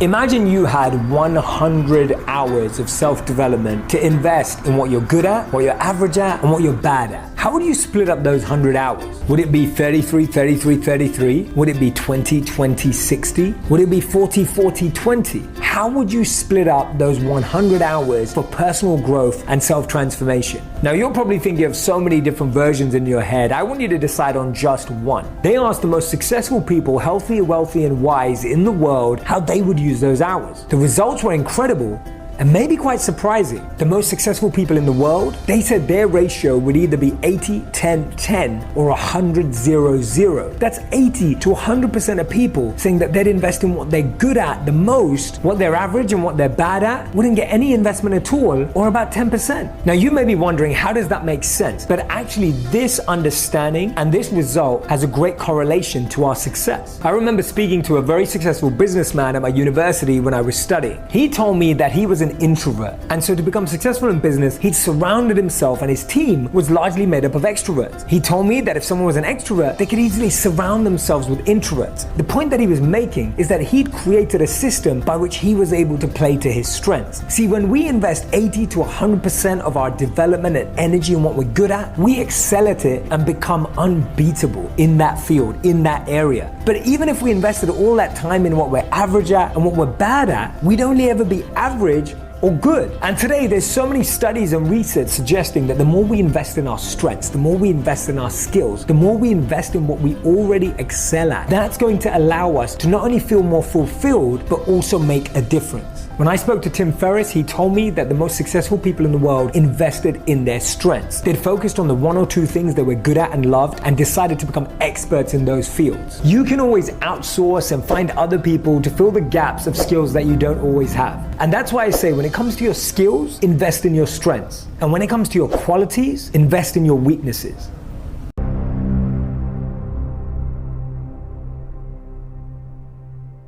Imagine you had 100 hours of self-development to invest in what you're good at, what you're average at, and what you're bad at. How would you split up those 100 hours? Would it be 33, 33, 33? Would it be 20, 20, 60? Would it be 40, 40, 20? How would you split up those 100 hours for personal growth and self-transformation? Now, you're probably thinking of so many different versions in your head. I want you to decide on just one. They asked the most successful people, healthy, wealthy, and wise in the world, how they would use those hours. The results were incredible and maybe quite surprising. The most successful people in the world, they said their ratio would either be 80, 10, 10 or 100, 0, 0. That's 80 to 100% of people saying that they'd invest in what they're good at the most, what they're average and what they're bad at wouldn't get any investment at all, or about 10%. Now you may be wondering, how does that make sense? But actually this understanding and this result has a great correlation to our success. I remember speaking to a very successful businessman at my university when I was studying. He told me that he was an introvert, and so to become successful in business, he'd surrounded himself and his team was largely made up of extroverts. He told me that if someone was an extrovert, they could easily surround themselves with introverts. The point that he was making is that he'd created a system by which he was able to play to his strengths. See, when we invest 80 to 100% of our development and energy in what we're good at, we excel at it and become unbeatable in that field, in that area. But even if we invested all that time in what we're average at and what we're bad at, we'd only ever be average or good. And today there's so many studies and research suggesting that the more we invest in our strengths, the more we invest in our skills, the more we invest in what we already excel at, that's going to allow us to not only feel more fulfilled, but also make a difference. When I spoke to Tim Ferriss, he told me that the most successful people in the world invested in their strengths. They'd focused on the one or two things they were good at and loved and decided to become experts in those fields. You can always outsource and find other people to fill the gaps of skills that you don't always have. And that's why I say when it comes to your skills, invest in your strengths. And when it comes to your qualities, invest in your weaknesses.